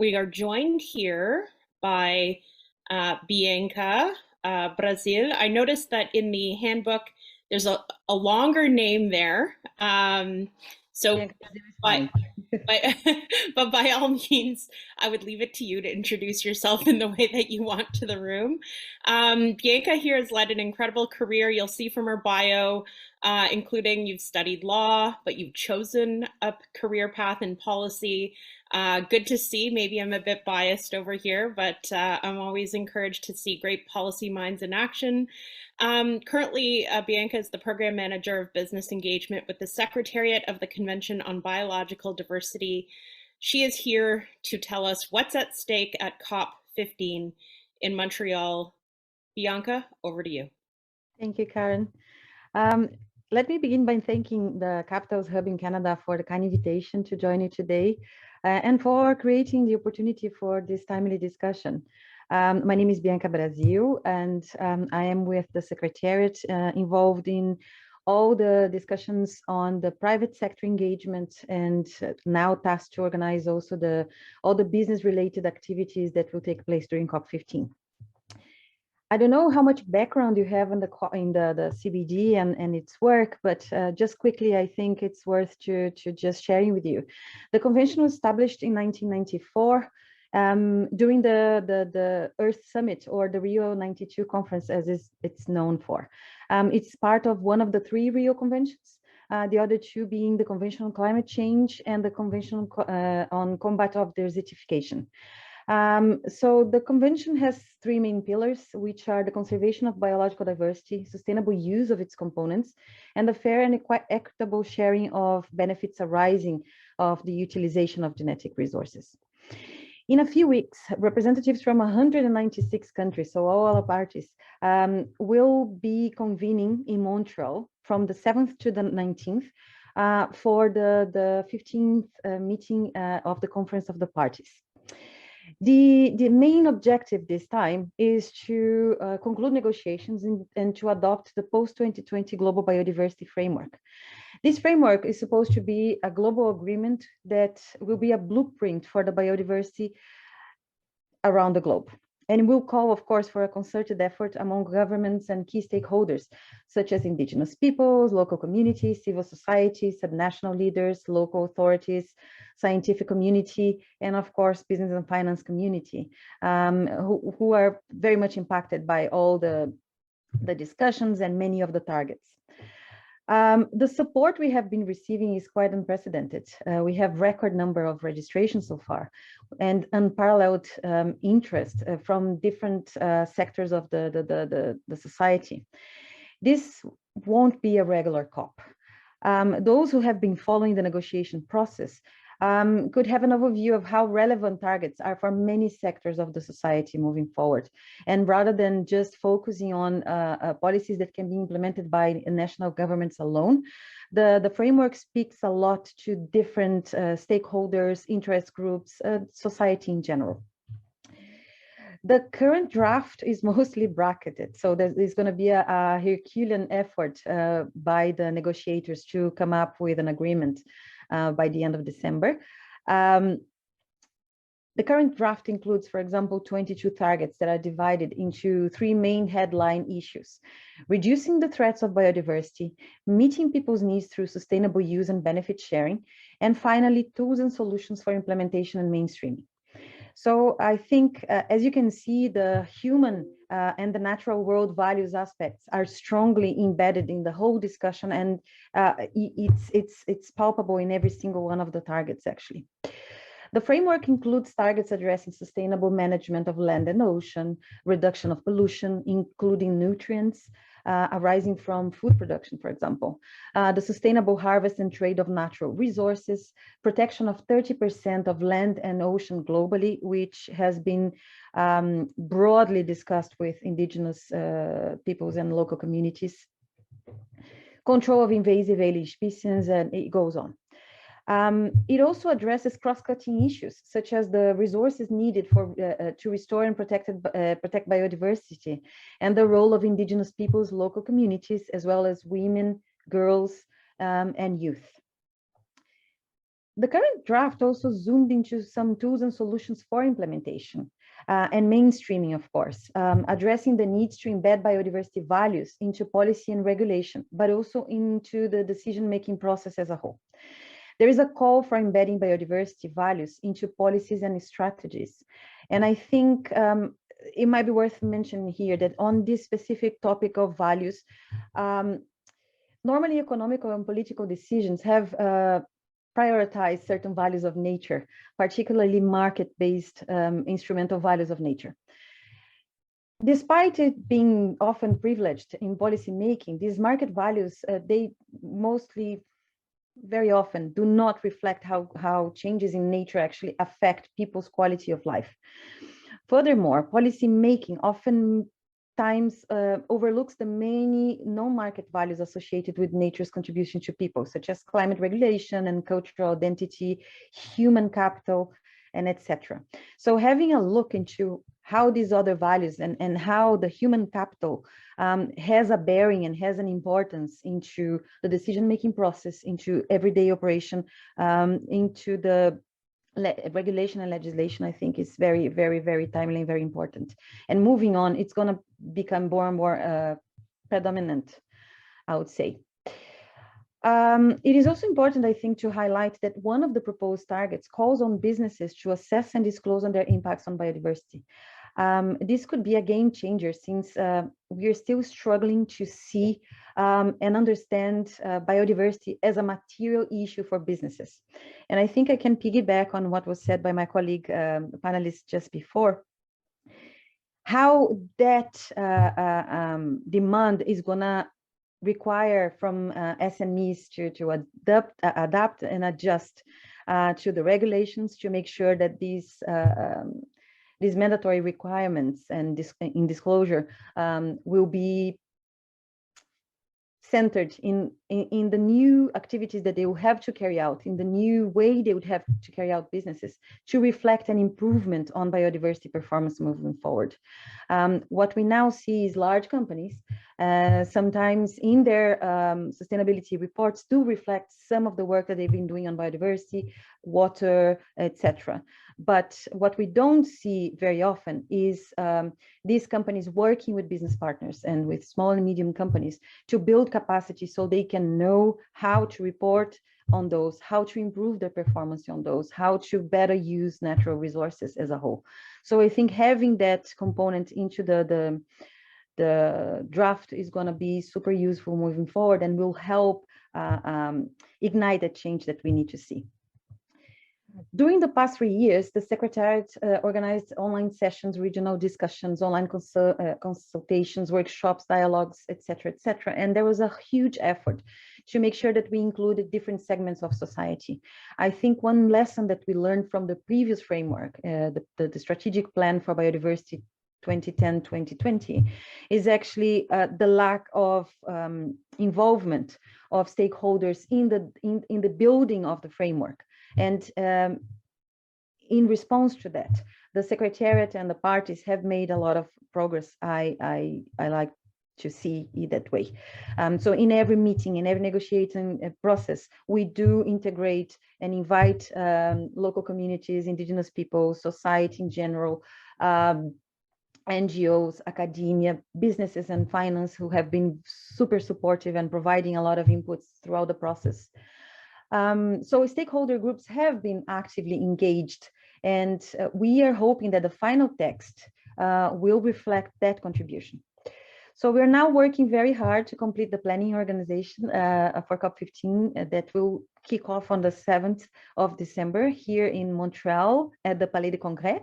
We are joined here by Bianca, Brazil. I noticed that in the handbook, there's a longer name there. So, by, by, but by all means, I would leave it to you to introduce yourself in the way that you want to the room. Bianca here has led an incredible career. You'll see from her bio, including you've studied law, but you've chosen a career path in policy. Good to see. Maybe I'm a bit biased over here, but I'm always encouraged to see great policy minds in action. Currently, Bianca is the Program Manager of Business Engagement with the Secretariat of the Convention on Biological Diversity. She is here to tell us what's at stake at COP15 in Montreal. Bianca, over to you. Thank you, Karen. Let me begin by thanking the Capitals Hub in Canada for the kind invitation to join you today and for creating the opportunity for this timely discussion. My name is Bianca Brasil, and I am with the Secretariat involved in all the discussions on the private sector engagement and now tasked to organize also all the business related activities that will take place during COP15. I don't know how much background you have in the CBD and its work, but just quickly, I think it's worth to just sharing with you. The convention was established in 1994 during the Earth Summit, or the Rio 92 conference, as it's known for. It's part of one of the three Rio conventions, the other two being the Convention on Climate Change and the Convention on Combat of Desertification. So the convention has three main pillars, which are the conservation of biological diversity, sustainable use of its components, and the fair and equitable sharing of benefits arising of the utilization of genetic resources. In a few weeks, representatives from 196 countries, so all our parties, will be convening in Montreal from the 7th to the 19th for the 15th meeting of the Conference of the Parties. The main objective this time is to conclude negotiations and to adopt the post-2020 Global Biodiversity Framework. This framework is supposed to be a global agreement that will be a blueprint for the biodiversity around the globe. And will call, of course, for a concerted effort among governments and key stakeholders, such as indigenous peoples, local communities, civil society, subnational leaders, local authorities, scientific community, and of course, business and finance community, who are very much impacted by all the discussions and many of the targets. The support we have been receiving is quite unprecedented. We have record number of registrations so far and unparalleled interest from different sectors of the society. This won't be a regular COP. Those who have been following the negotiation process could have an overview of how relevant targets are for many sectors of the society moving forward. And rather than just focusing on policies that can be implemented by national governments alone, the framework speaks a lot to different stakeholders, interest groups, society in general. The current draft is mostly bracketed, so there's going to be a Herculean effort by the negotiators to come up with an agreement by the end of December. The current draft includes, for example, 22 targets that are divided into three main headline issues: reducing the threats of biodiversity, meeting people's needs through sustainable use and benefit sharing, and finally, tools and solutions for implementation and mainstreaming. So I think, as you can see, the human and the natural world values aspects are strongly embedded in the whole discussion, and it's palpable in every single one of the targets, actually. The framework includes targets addressing sustainable management of land and ocean, reduction of pollution, including nutrients arising from food production, for example, the sustainable harvest and trade of natural resources, protection of 30% of land and ocean globally, which has been broadly discussed with indigenous peoples and local communities, control of invasive alien species, and it goes on. It also addresses cross-cutting issues, such as the resources needed to restore and protect biodiversity, and the role of indigenous peoples, local communities, as well as women, girls, and youth. The current draft also zoomed into some tools and solutions for implementation and mainstreaming, of course, addressing the needs to embed biodiversity values into policy and regulation, but also into the decision-making process as a whole. There is a call for embedding biodiversity values into policies and strategies. And I think it might be worth mentioning here that on this specific topic of values, normally economical and political decisions have prioritized certain values of nature, particularly market-based instrumental values of nature. Despite it being often privileged in policy making, these market values, they mostly, very often, do not reflect how changes in nature actually affect people's quality of life. Furthermore, policy making often times overlooks the many non-market values associated with nature's contribution to people, such as climate regulation and cultural identity, human capital, and etc. So having a look into how these other values and how the human capital has a bearing and has an importance into the decision-making process, into everyday operation, into the regulation and legislation, I think is very, very, very timely and very important. And moving on, it's going to become more and more predominant, I would say. It is also important, I think, to highlight that one of the proposed targets calls on businesses to assess and disclose on their impacts on biodiversity. This could be a game changer since we are still struggling to see and understand biodiversity as a material issue for businesses. And I think I can piggyback on what was said by my colleague panelist just before, how that demand is gonna require from SMEs to adapt and adjust to the regulations to make sure that these mandatory requirements and in disclosure will be centered in the new activities that they will have to carry out, in the new way they would have to carry out businesses to reflect an improvement on biodiversity performance moving forward. What we now see is large companies, sometimes in their sustainability reports do reflect some of the work that they've been doing on biodiversity, water, etc. But what we don't see very often is these companies working with business partners and with small and medium companies to build capacity so they can know how to report on those, how to improve their performance on those, how to better use natural resources as a whole. So I think having that component into the draft is going to be super useful moving forward and will help ignite the change that we need to see. During the past 3 years, the Secretariat organized online sessions, regional discussions, online consultations, workshops, dialogues, etc., etc. And there was a huge effort to make sure that we included different segments of society. I think one lesson that we learned from the previous framework, the strategic plan for biodiversity 2010-2020, is actually the lack of involvement of stakeholders in the building of the framework. And in response to that, the Secretariat and the parties have made a lot of progress. I like to see it that way. So in every meeting, in every negotiating process, we do integrate and invite local communities, indigenous people, society in general, NGOs, academia, businesses, and finance, who have been super supportive and providing a lot of inputs throughout the process. So stakeholder groups have been actively engaged, and we are hoping that the final text will reflect that contribution. So we're now working very hard to complete the planning organization for COP15 that will kick off on the 7th of December here in Montreal at the Palais de Congrès.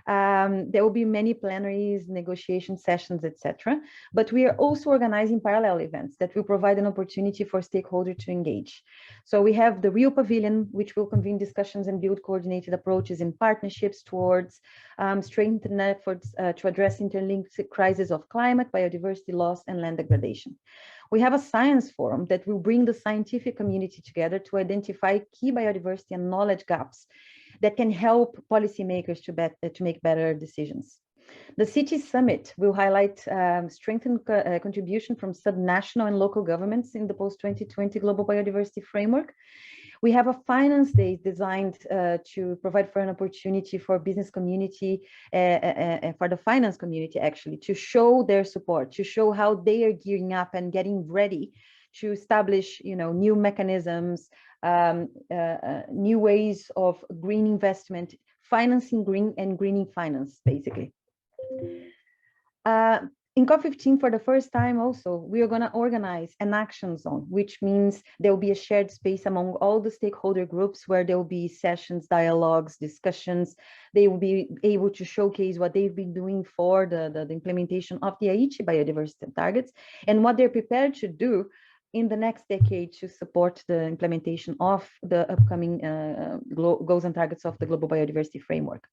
There will be many plenaries, negotiation sessions, etc. But we are also organizing parallel events that will provide an opportunity for stakeholders to engage. So we have the Rio Pavilion, which will convene discussions and build coordinated approaches and partnerships towards strengthened efforts to address interlinked crises of climate, biodiversity loss, and land degradation. We have a science forum that will bring the scientific community together to identify key biodiversity and knowledge gaps that can help policymakers to make better decisions. The City Summit will highlight strengthened contribution from subnational and local governments in the post-2020 Global Biodiversity Framework. We have a finance day designed to provide for an opportunity for business community, for the finance community actually, to show their support, to show how they are gearing up and getting ready to establish, new mechanisms, new ways of green investment, financing green and greening finance, basically. In COP15, for the first time also, we are going to organize an action zone, which means there will be a shared space among all the stakeholder groups where there will be sessions, dialogues, discussions. They will be able to showcase what they've been doing for the implementation of the Aichi biodiversity targets and what they're prepared to do in the next decade to support the implementation of the upcoming goals and targets of the Global Biodiversity Framework.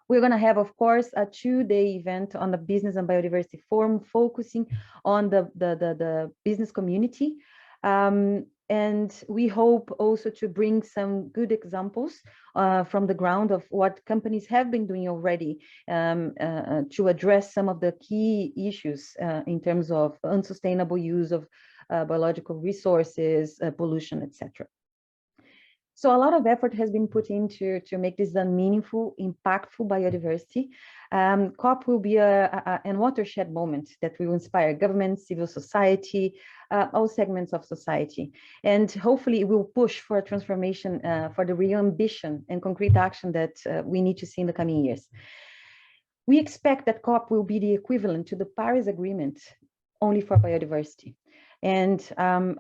We're going to have, of course, a 2-day event on the Business and Biodiversity Forum focusing on the business community. And we hope also to bring some good examples from the ground of what companies have been doing already to address some of the key issues in terms of unsustainable use of biological resources, pollution, etc. So a lot of effort has been put into to make this a meaningful, impactful biodiversity. COP will be a watershed moment that will inspire government, civil society, all segments of society. And hopefully it will push for a transformation, for the real ambition and concrete action that we need to see in the coming years. We expect that COP will be the equivalent to the Paris Agreement only for biodiversity. And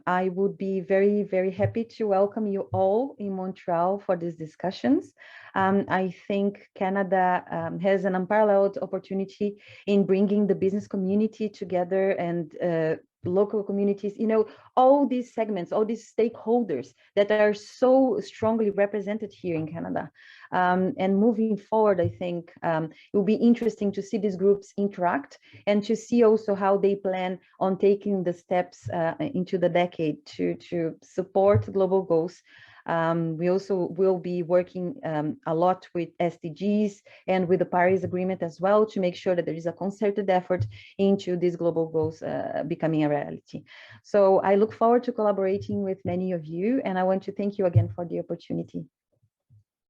I would be very, very happy to welcome you all in Montreal for these discussions. I think Canada has an unparalleled opportunity in bringing the business community together and local communities, all these segments, all these stakeholders that are so strongly represented here in Canada. And moving forward, I think it will be interesting to see these groups interact and to see also how they plan on taking the steps into the decade to support global goals. We also will be working a lot with SDGs and with the Paris Agreement as well to make sure that there is a concerted effort into these global goals becoming a reality. So I look forward to collaborating with many of you, and I want to thank you again for the opportunity.